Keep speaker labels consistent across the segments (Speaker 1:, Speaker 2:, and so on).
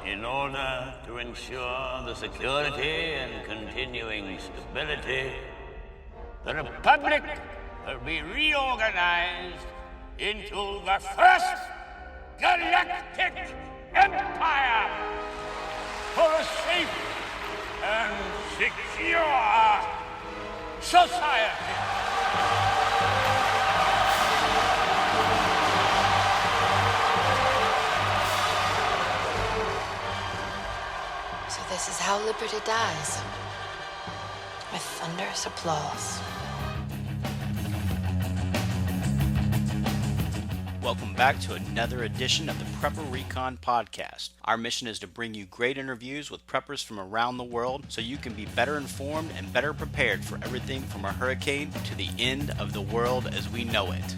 Speaker 1: in order to ensure the security and continuing stability, the Republic will be reorganized into the first galactic empire for a safe and secure society.
Speaker 2: So this is how liberty dies. With thunderous applause.
Speaker 3: Welcome back to another edition of the Prepper Recon Podcast. Our mission is to bring you great interviews with preppers from around the world so you can be better informed and better prepared for everything from a hurricane to the end of the world as we know it.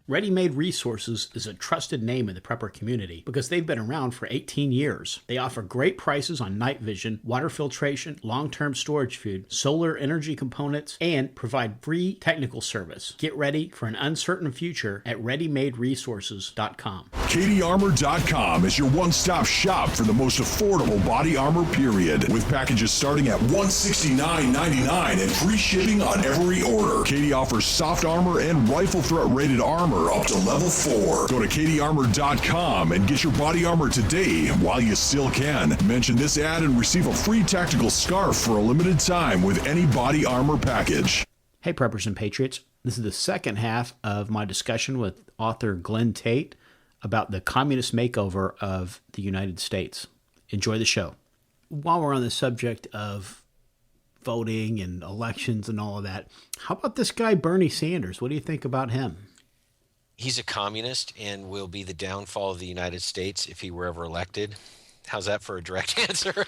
Speaker 3: Ready Made Resources is a trusted name in the prepper community because they've been around for 18 years. They offer great prices on night vision, water filtration, long-term storage food, solar energy components, and provide free technical service. Get ready for an uncertain future at ReadyMadeResources.com.
Speaker 4: KDArmor.com is your one-stop shop for the most affordable body armor period, with packages starting at $169.99 and free shipping on every order. KD offers soft armor and rifle threat rated armor up to level 4. Go to KDArmor.com and get your body armor today while you still can. Mention this ad and receive a free tactical scarf for a limited time with any body armor package.
Speaker 3: Hey Preppers and Patriots, this is the second half of my discussion with author Glen Tate about the communist makeover of the United States. Enjoy the show. While we're on the subject of voting and elections and all of that, how about this guy Bernie Sanders? What do you think about him?
Speaker 5: He's a communist and will be the downfall of the United States if he were ever elected. How's that for a direct answer?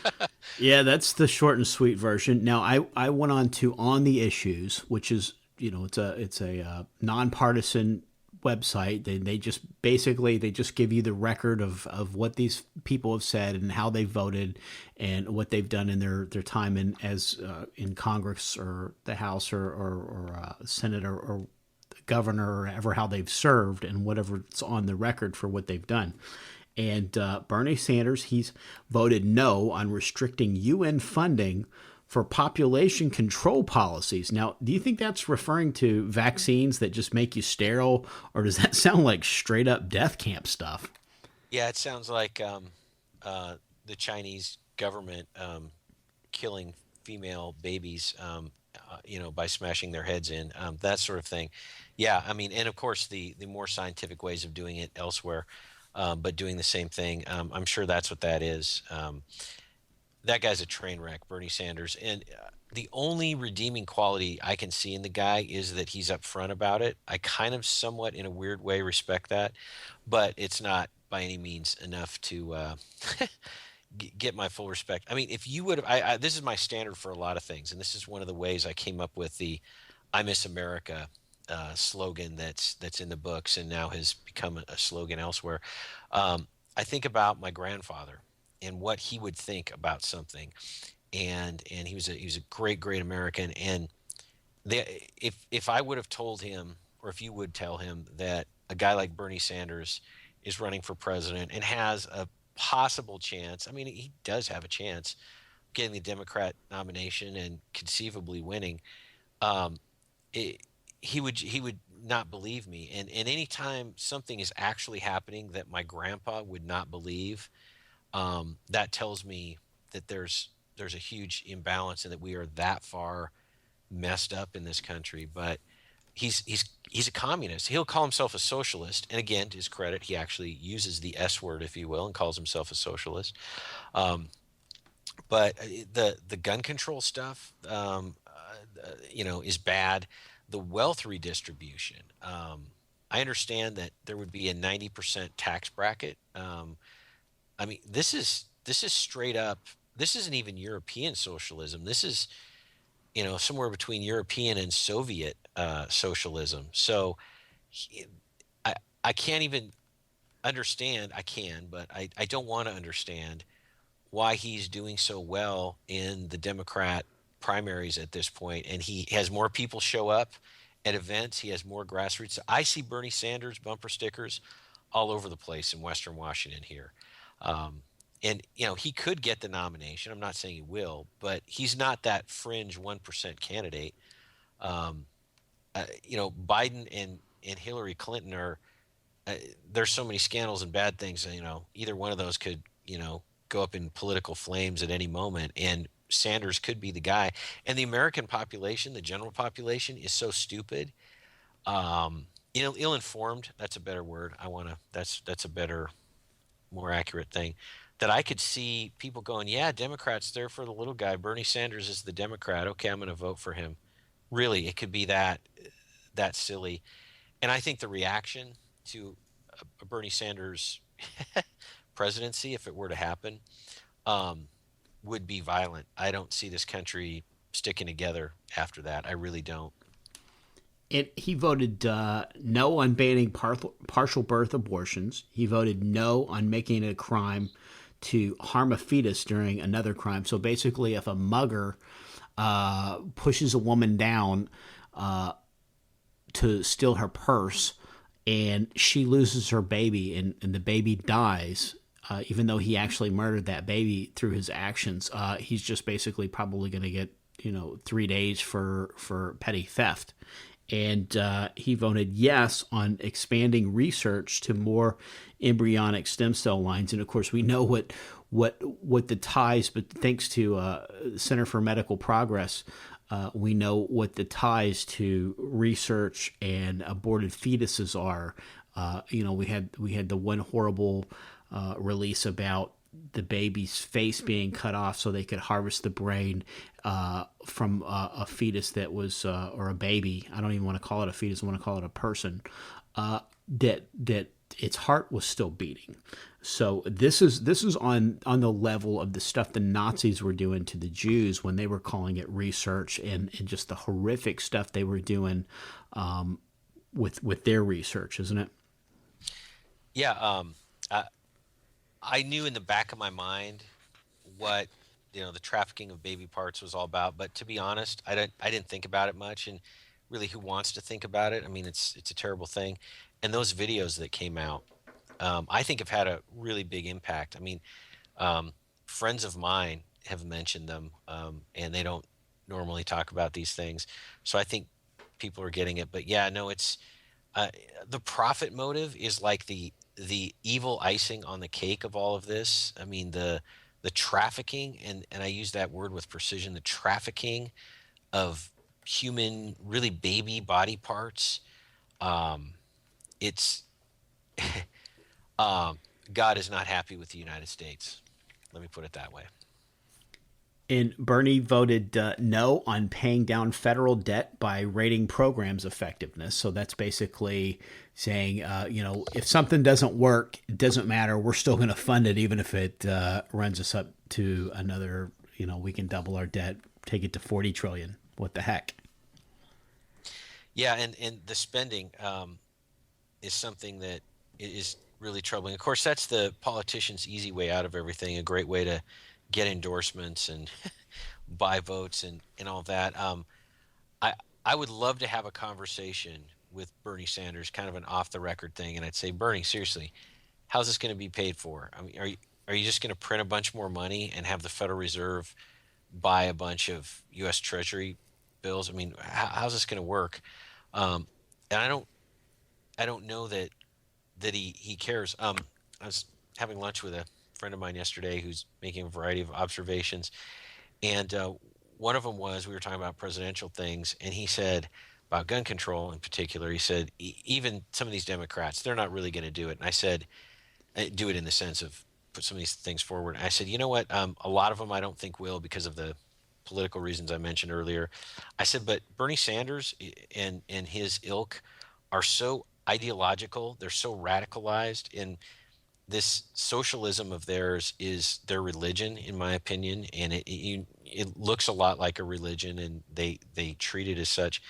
Speaker 3: Yeah, that's the short and sweet version. Now, I went on to On the Issues, which is, it's a nonpartisan website. They just give you the record of what these people have said and how they voted and what they've done in their time in Congress or the House or Senate or governor or ever how they've served and whatever's on the record for what they've done. And Bernie Sanders, he's voted no on restricting UN funding for population control policies. Now, do you think that's referring to vaccines that just make you sterile, or does that sound like straight up death camp stuff?
Speaker 5: Yeah, it sounds like the Chinese government killing female babies by smashing their heads in, that sort of thing. Yeah, I mean, and of course the more scientific ways of doing it elsewhere, but doing the same thing. I'm sure that's what that is. That guy's a train wreck, Bernie Sanders. And the only redeeming quality I can see in the guy is that he's upfront about it. I kind of somewhat in a weird way respect that, but it's not by any means enough to get my full respect. I mean, if you would have, this is my standard for a lot of things, and this is one of the ways I came up with the "I Miss America" slogan that's in the books and now has become a slogan elsewhere. I think about my grandfather and what he would think about something, and he was a great American. And if I would have told him, or if you would tell him that a guy like Bernie Sanders is running for president and has a possible chance, I mean, he does have a chance of getting the Democrat nomination and conceivably winning, he would not believe me. And any time something is actually happening that my grandpa would not believe, that tells me that there's a huge imbalance and that we are that far messed up in this country. But he's a communist. He'll call himself a socialist, and again, to his credit, he actually uses the S word, if you will, and calls himself a socialist. But the gun control stuff, is bad. The wealth redistribution. I understand that there would be a 90% tax bracket. I mean, this is straight up. This isn't even European socialism. This is, somewhere between European and Soviet socialism. So I can't even understand. I can, but I don't want to understand why he's doing so well in the Democrat primaries at this point. And he has more people show up at events. He has more grassroots. I see Bernie Sanders bumper stickers all over the place in Western Washington here. And he could get the nomination. I'm not saying he will, but he's not that fringe 1% candidate. Biden and Hillary Clinton are. There's so many scandals and bad things. Either one of those could go up in political flames at any moment, and Sanders could be the guy. And the American population, the general population, is so stupid. Ill-informed. That's a better word. That's a better, more accurate thing. That I could see people going, yeah, Democrats, they're for the little guy. Bernie Sanders is the Democrat. Okay, I'm going to vote for him. Really, it could be that silly. And I think the reaction to a Bernie Sanders presidency, if it were to happen, would be violent. I don't see this country sticking together after that. I really don't.
Speaker 3: He voted no on banning partial birth abortions. He voted no on making it a crime to harm a fetus during another crime. So basically, if a mugger pushes a woman down to steal her purse and she loses her baby and the baby dies, even though he actually murdered that baby through his actions, he's just basically probably going to get 3 days for petty theft. And he voted yes on expanding research to more embryonic stem cell lines. And of course, we know what the ties, but thanks to Center for Medical Progress, we know what the ties to research and aborted fetuses are. We had the one horrible release about the baby's face being cut off so they could harvest the brain from a fetus that was, or a baby. I don't even want to call it a fetus. I want to call it a person. That its heart was still beating. So this is on the level of the stuff the Nazis were doing to the Jews when they were calling it research, and just the horrific stuff they were doing with their research, isn't it?
Speaker 5: Yeah. I knew in the back of my mind what the trafficking of baby parts was all about, but to be honest, I didn't think about it much, and really, who wants to think about it? I mean, it's a terrible thing. And those videos that came out, I think have had a really big impact. I mean, friends of mine have mentioned them, and they don't normally talk about these things, so I think people are getting it. But yeah, no, it's the profit motive is like the evil icing on the cake of all of this. I mean, the trafficking, and I use that word with precision, the trafficking of human, really baby body parts. It's God is not happy with the United States. Let me put it that way.
Speaker 3: And Bernie voted no on paying down federal debt by rating programs' effectiveness. So that's basically saying, if something doesn't work, it doesn't matter. We're still going to fund it, even if it runs us up to another, we can double our debt, take it to 40 trillion. What the heck?
Speaker 5: Yeah, and the spending is something that is really troubling. Of course, that's the politician's easy way out of everything, a great way to get endorsements and buy votes and all that. I would love to have a conversation with Bernie Sanders, kind of an off-the-record thing, and I'd say, Bernie, seriously, how's this going to be paid for? I mean, are you just going to print a bunch more money and have the Federal Reserve buy a bunch of U.S. Treasury bills? I mean, how's this going to work? And I don't know that he cares. I was having lunch with a friend of mine yesterday who's making a variety of observations, and one of them was, we were talking about presidential things, and he said about gun control in particular, he said even some of these Democrats, they're not really going to do it. And I said, do it in the sense of put some of these things forward. And I said, you know what, a lot of them I don't think will, because of the political reasons I mentioned earlier. I said, but Bernie Sanders and his ilk are so ideological, they're so radicalized, and this socialism of theirs is their religion, in my opinion, and it looks a lot like a religion, and they treat it as such.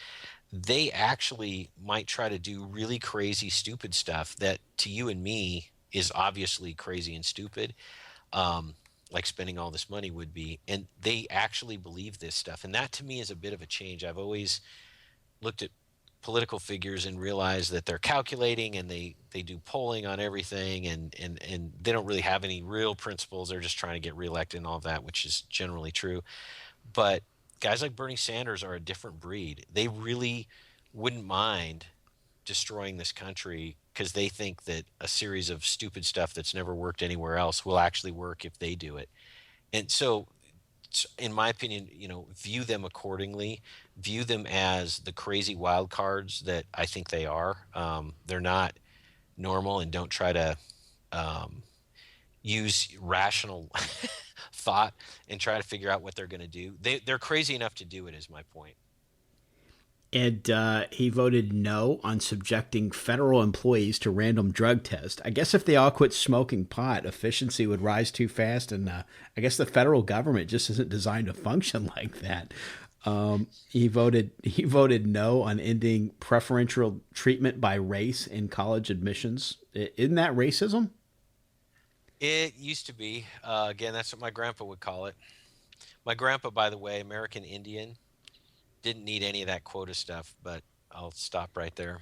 Speaker 5: They actually might try to do really crazy, stupid stuff that to you and me is obviously crazy and stupid, like spending all this money would be, and they actually believe this stuff. And that to me is a bit of a change. I've always looked at political figures and realize that they're calculating and they do polling on everything and they don't really have any real principles. They're just trying to get reelected and all of that, which is generally true. But guys like Bernie Sanders are a different breed. They really wouldn't mind destroying this country because they think that a series of stupid stuff that's never worked anywhere else will actually work if they do it. And so, in my opinion, view them accordingly. View them as the crazy wild cards that I think they are. They're not normal, and don't try to use rational thought and try to figure out what they're going to do. They're crazy enough to do it, is my point.
Speaker 3: And he voted no on subjecting federal employees to random drug tests. I guess if they all quit smoking pot, efficiency would rise too fast. And I guess the federal government just isn't designed to function like that. He voted no on ending preferential treatment by race in college admissions. Isn't that racism?
Speaker 5: It used to be. Again, that's what my grandpa would call it. My grandpa, by the way, American Indian, didn't need any of that quota stuff, but I'll stop right there.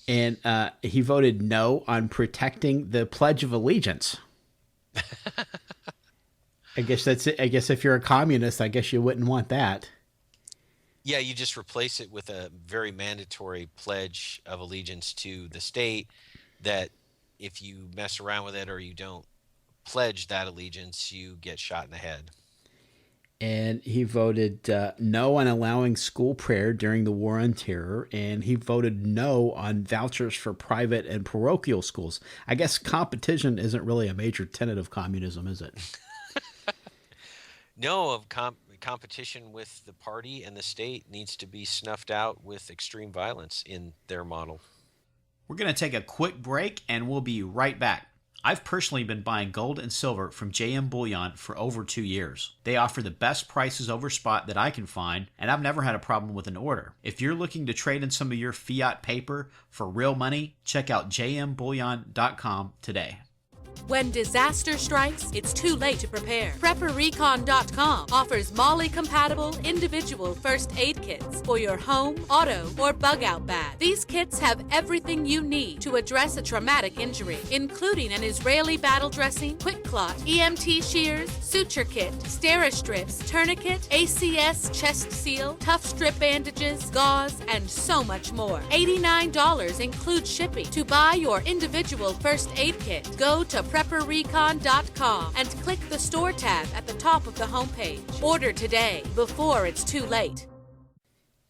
Speaker 3: And he voted no on protecting the Pledge of Allegiance. I guess that's it. I guess if you're a communist, I guess you wouldn't want that.
Speaker 5: Yeah, you just replace it with a very mandatory pledge of allegiance to the state that if you mess around with it or you don't pledge that allegiance, you get shot in the head.
Speaker 3: And he voted no on allowing school prayer during the War on Terror, and he voted no on vouchers for private and parochial schools. I guess competition isn't really a major tenet of communism, is it?
Speaker 5: No, of competition with the party and the state needs to be snuffed out with extreme violence in their model.
Speaker 6: We're going to take a quick break, and we'll be right back. I've personally been buying gold and silver from JM Bullion for over 2 years. They offer the best prices over spot that I can find, and I've never had a problem with an order. If you're looking to trade in some of your fiat paper for real money, check out jmbullion.com today.
Speaker 7: When disaster strikes, it's too late to prepare. PrepperRecon.com offers MOLLE-compatible individual first aid kits for your home, auto, or bug-out bag. These kits have everything you need to address a traumatic injury, including an Israeli battle dressing, quick clot, EMT shears, suture kit, Steri-strips, tourniquet, ACS chest seal, tough strip bandages, gauze, and so much more. $89 includes shipping. To buy your individual first aid kit, go to PrepperRecon.com and click the store tab at the top of the homepage. Order today before it's too late.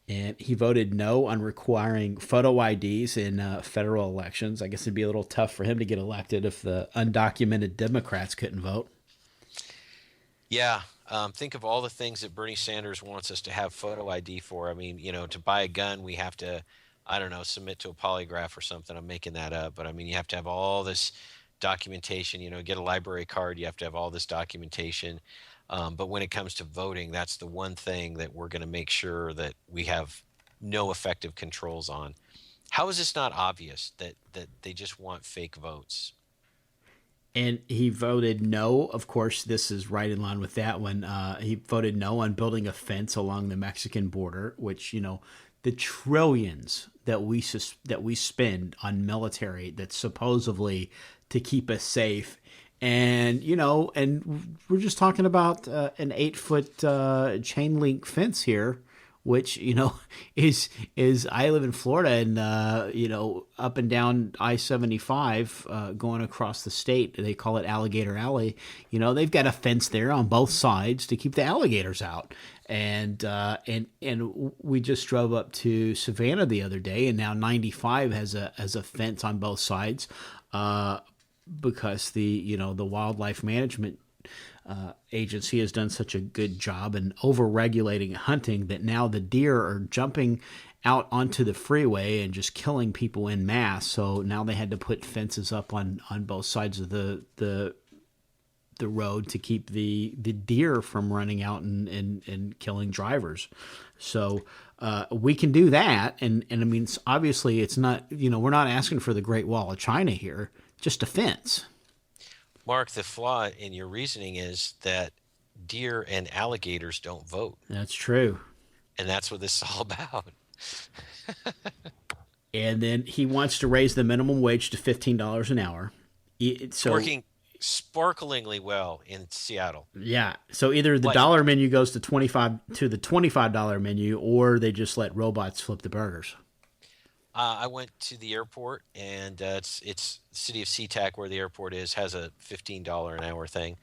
Speaker 3: And he voted no on requiring photo IDs in federal elections. I guess it'd be a little tough for him to get elected if the undocumented Democrats couldn't vote.
Speaker 5: Yeah. Think of all the things that Bernie Sanders wants us to have photo ID for. I mean, to buy a gun, we have to, submit to a polygraph or something. I'm making that up. But, you have to have all this documentation, get a library card, you have to have all this documentation. But when it comes to voting, that's the one thing that we're going to make sure that we have no effective controls on. How is this not obvious that they just want fake votes?
Speaker 3: And he voted no. Of course, this is right in line with that one. He voted no on building a fence along the Mexican border, which, the trillions that we spend on military that's supposedly to keep us safe. And, and we're just talking about an 8-foot chain link fence here, which, is I live in Florida and, up and down I-75 going across the state. They call it Alligator Alley. They've got a fence there on both sides to keep the alligators out. And we just drove up to Savannah the other day, and now 95 has a fence on both sides. Because the wildlife management agency has done such a good job in over-regulating hunting that now the deer are jumping out onto the freeway and just killing people in mass. So now they had to put fences up on both sides of the road to keep the deer from running out and killing drivers. So we can do that. And obviously it's not, we're not asking for the Great Wall of China here. Just a fence.
Speaker 5: Mark, the flaw in your reasoning is that deer and alligators don't vote.
Speaker 3: That's true.
Speaker 5: And that's what this is all about.
Speaker 3: And then he wants to raise the minimum wage to $15 an hour. So,
Speaker 5: Working sparklingly well in Seattle.
Speaker 3: yeah. So either the dollar menu goes to the $25 menu, or they just let robots flip the burgers.
Speaker 5: I went to the airport, and it's the city of SeaTac, where the airport is, has a $15 an hour thing.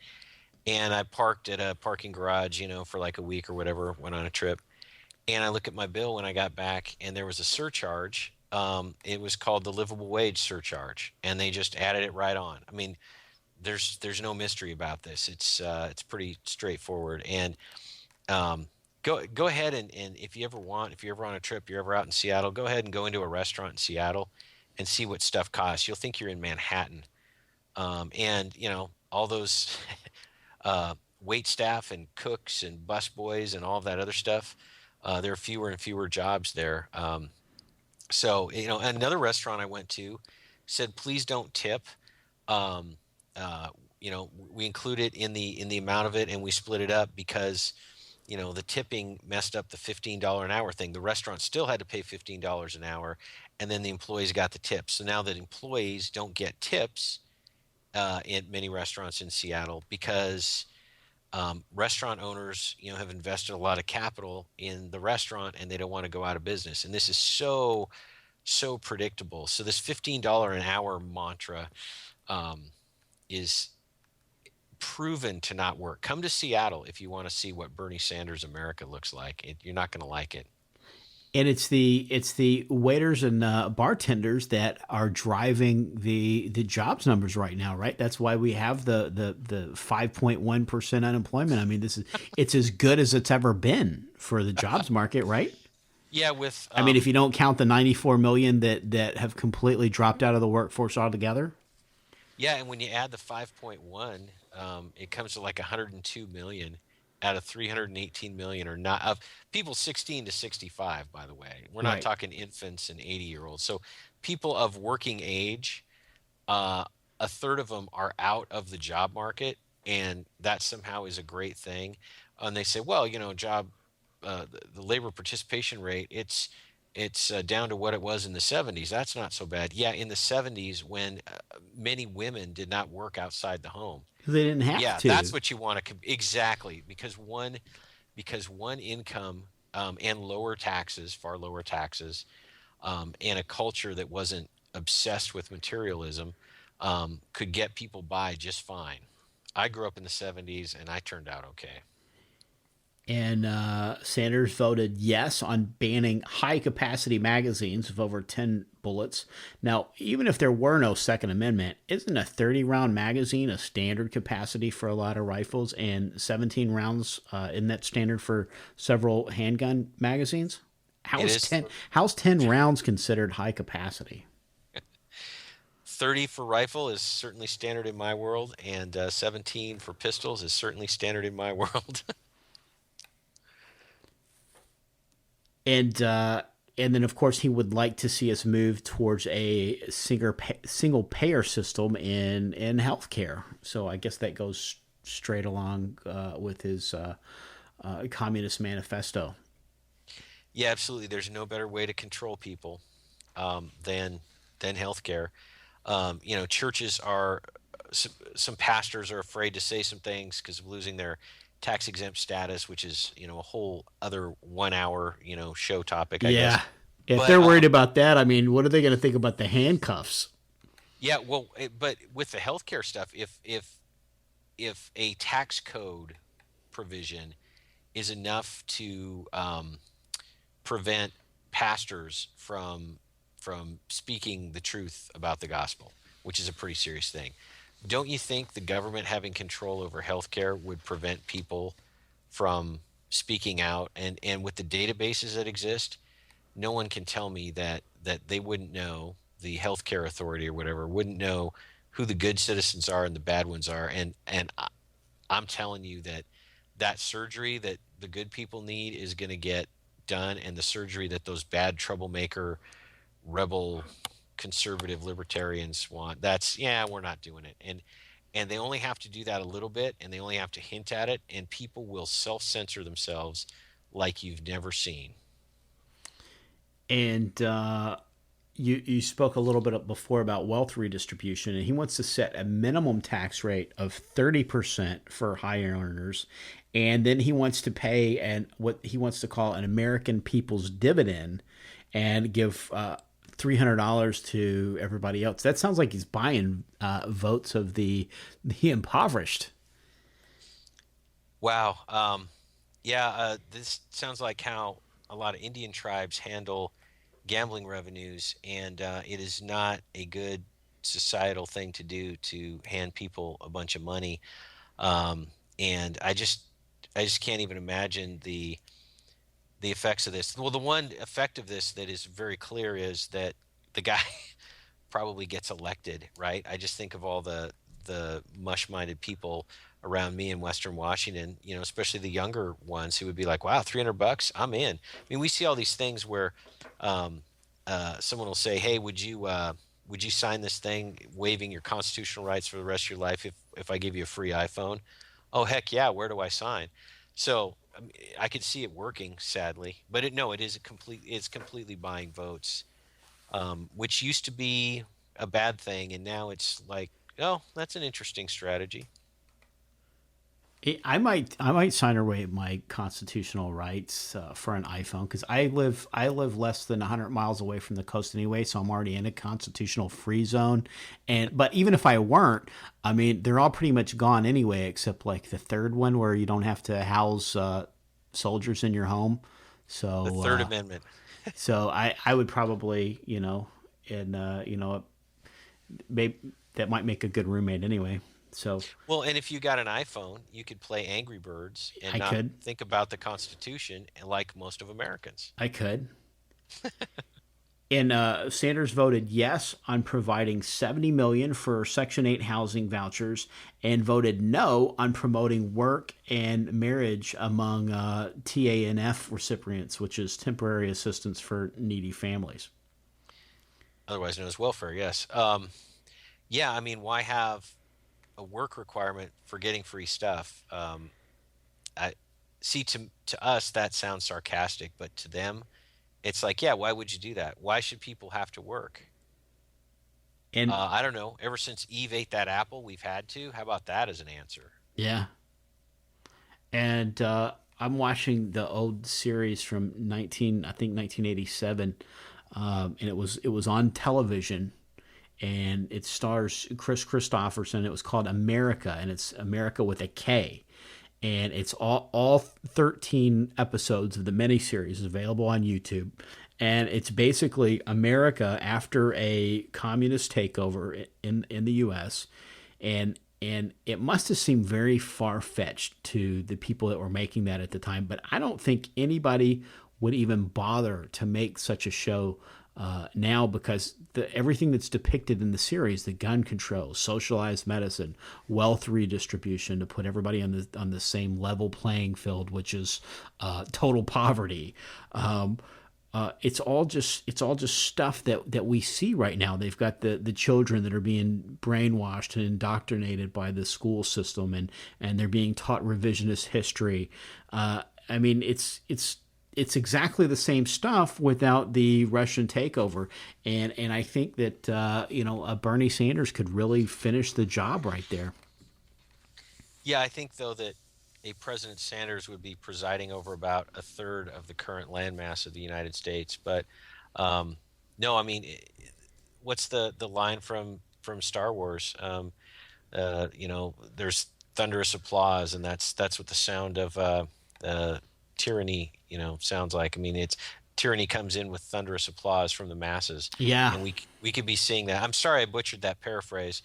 Speaker 5: And I parked at a parking garage, for like a week or whatever, went on a trip. And I look at my bill when I got back, and there was a surcharge. It was called the livable wage surcharge, and they just added it right on. I mean, there's no mystery about this. It's pretty straightforward. And go ahead and if you're ever on a trip, you're ever out in Seattle, go ahead and go into a restaurant in Seattle and see what stuff costs. You'll think you're in Manhattan. And all those wait staff and cooks and busboys and all of that other stuff. There are fewer and fewer jobs there. So another restaurant I went to said, please don't tip. We include it in the amount of it, and we split it up because the tipping messed up the $15 an hour thing. The restaurant still had to pay $15 an hour, and then the employees got the tips. So now that employees don't get tips in many restaurants in Seattle because restaurant owners, have invested a lot of capital in the restaurant, and they don't want to go out of business. And this is so predictable. So this $15 an hour mantra is proven to not work. Come to Seattle if you want to see what Bernie Sanders America looks like. You're not going to like it.
Speaker 3: And it's the waiters and bartenders that are driving the jobs numbers right now, right? That's why we have the 5.1% unemployment. I mean, it's as good as it's ever been for the jobs market, right?
Speaker 5: Yeah,
Speaker 3: I mean, if you don't count the 94 million that have completely dropped out of the workforce altogether.
Speaker 5: Yeah, and when you add the 5.1, it comes to like 102 million out of 318 million or not of people 16 to 65, by the way. We're not talking infants and 80-year-olds. So people of working age, a third of them are out of the job market, and that somehow is a great thing. And they say, well, the labor participation rate, it's down to what it was in the 70s. That's not so bad. Yeah, in the 70s when many women did not work outside the home.
Speaker 3: They didn't have to.
Speaker 5: Yeah, that's what you want to exactly because one income and far lower taxes, and a culture that wasn't obsessed with materialism could get people by just fine. I grew up in the 70s, and I turned out okay.
Speaker 3: And Sanders voted yes on banning high-capacity magazines of over 10 bullets. Now, even if there were no Second Amendment, isn't a 30-round magazine a standard capacity for a lot of rifles, and 17 rounds isn't that standard for several handgun magazines? How's 10 rounds considered high capacity?
Speaker 5: 30 for rifle is certainly standard in my world, and 17 for pistols is certainly standard in my world.
Speaker 3: And then, of course, he would like to see us move towards a single payer system in healthcare. So I guess that goes straight along with his Communist Manifesto.
Speaker 5: Yeah, absolutely. There's no better way to control people than healthcare. Churches are some pastors are afraid to say some things because of losing their tax exempt status, which is a whole other 1 hour show topic. I guess.
Speaker 3: If they're worried about that, I mean, what are they going to think about the handcuffs?
Speaker 5: Yeah, well, but with the healthcare stuff, if a tax code provision is enough to prevent pastors from speaking the truth about the gospel, which is a pretty serious thing. Don't you think the government having control over healthcare would prevent people from speaking out? And with the databases that exist, no one can tell me that they wouldn't know, the healthcare authority or whatever, wouldn't know who the good citizens are and the bad ones are. And I'm telling you that surgery that the good people need is going to get done, and the surgery that those bad troublemaker, rebel, conservative libertarians want, we're not doing it. And they only have to do that a little bit, and they only have to hint at it, and people will self-censor themselves like you've never seen.
Speaker 3: And you spoke a little bit before about wealth redistribution, and he wants to set a minimum tax rate of 30% for high earners, and then he wants to pay what he wants to call an American people's dividend, and give $300 to everybody else. That sounds like he's buying votes of the impoverished.
Speaker 5: Wow. This sounds like how a lot of Indian tribes handle gambling revenues, and it is not a good societal thing to do to hand people a bunch of money. And I just can't even imagine the effects of this. Well, the one effect of this that is very clear is that the guy probably gets elected, right? I just think of all the mush-minded people around me in Western Washington, especially the younger ones who would be like, wow, $300, I'm in. I mean, we see all these things where someone will say, hey, would you sign this thing waiving your constitutional rights for the rest of your life if I give you a free iPhone? Oh, heck yeah, where do I sign? So I could see it working, sadly, but it's completely buying votes, which used to be a bad thing, and now it's like, oh, that's an interesting strategy.
Speaker 3: I might sign away my constitutional rights for an iPhone, because I live less than 100 miles away from the coast anyway, so I'm already in a constitutional free zone. But even if I weren't, I mean, they're all pretty much gone anyway, except like the third one where you don't have to house soldiers in your home. So
Speaker 5: the Third Amendment.
Speaker 3: So I would probably maybe that might make a good roommate anyway. So
Speaker 5: well, and if you got an iPhone, you could play Angry Birds and think about the Constitution like most of Americans.
Speaker 3: I could. And Sanders voted yes on providing $70 million for Section 8 housing vouchers, and voted no on promoting work and marriage among TANF recipients, which is temporary assistance for needy families.
Speaker 5: Otherwise known as welfare, yes. Yeah, I mean, why have a work requirement for getting free stuff? I see, to us that sounds sarcastic, but to them it's like, yeah, why would you do that? Why should people have to work? And I don't know, ever since Eve ate that apple, we've had to. How about that as an answer?
Speaker 3: Yeah. And I'm watching the old series from 1987, and it was on television, and it stars Chris Christopherson. It was called America, and it's America with a K. And it's all 13 episodes of the miniseries is available on YouTube. And it's basically America after a communist takeover in the U.S. And it must have seemed very far-fetched to the people that were making that at the time. But I don't think anybody would even bother to make such a show now, because everything that's depicted in the series, the gun control, socialized medicine, wealth redistribution, to put everybody on the same level playing field, which is total poverty. It's all just stuff that we see right now. They've got the children that are being brainwashed and indoctrinated by the school system, and they're being taught revisionist history. I mean, it's exactly the same stuff without the Russian takeover. And I think that, Bernie Sanders could really finish the job right there.
Speaker 5: Yeah, I think, though, that a President Sanders would be presiding over about a third of the current landmass of the United States. But no, I mean, what's the line from Star Wars? There's thunderous applause, and that's what the sound of tyranny sounds like. I mean, it's tyranny comes in with thunderous applause from the masses.
Speaker 3: Yeah,
Speaker 5: and we could be seeing that. I'm sorry I butchered that paraphrase,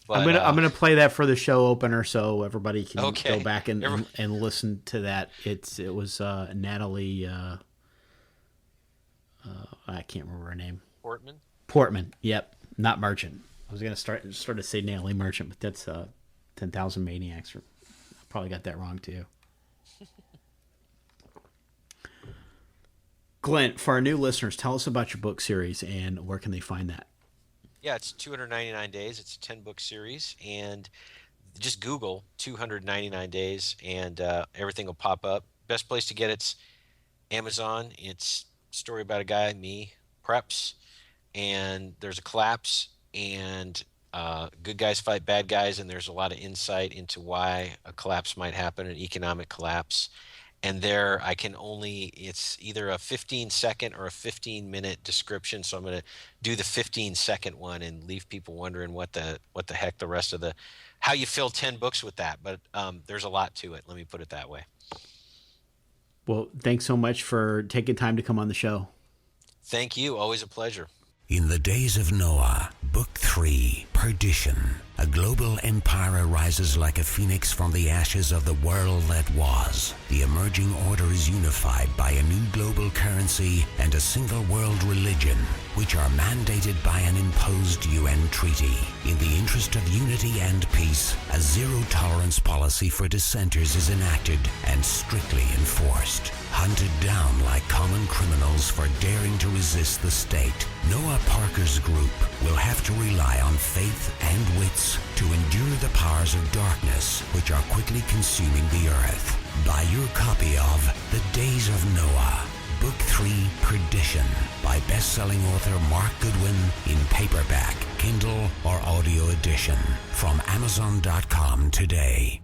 Speaker 5: but
Speaker 3: I'm gonna play that for the show opener so everybody can go back and listen to that. It was Natalie. I can't remember her name. Portman. Yep, not Merchant. I was gonna start to say Natalie Merchant, but that's 10,000 Maniacs. I probably got that wrong too. Glen, for our new listeners, tell us about your book series and where can they find that?
Speaker 5: Yeah, it's 299 days. It's a 10-book series, and just Google 299 days, and everything will pop up. Best place to get it's Amazon. It's a story about a guy, me, preps, and there's a collapse, and good guys fight bad guys, and there's a lot of insight into why a collapse might happen, an economic collapse. And there I can only, it's either a 15-second or a 15-minute description. So I'm going to do the 15-second one and leave people wondering what the heck the rest of the, how you fill 10 books with that. But there's a lot to it. Let me put it that way.
Speaker 3: Well, thanks so much for taking time to come on the show.
Speaker 5: Thank you. Always a pleasure.
Speaker 8: In the days of Noah, Book 3, Perdition. A global empire arises like a phoenix from the ashes of the world that was. The emerging order is unified by a new global currency and a single world religion, which are mandated by an imposed UN treaty. In the interest of unity and peace, a zero-tolerance policy for dissenters is enacted and strictly enforced. Hunted down like common criminals for daring to resist the state, Noah Parker's group will have to rely on faith and wits to endure the powers of darkness which are quickly consuming the earth. Buy your copy of The Days of Noah, Book 3, Perdition, by best-selling author Mark Goodwin in paperback, Kindle, or audio edition from Amazon.com today.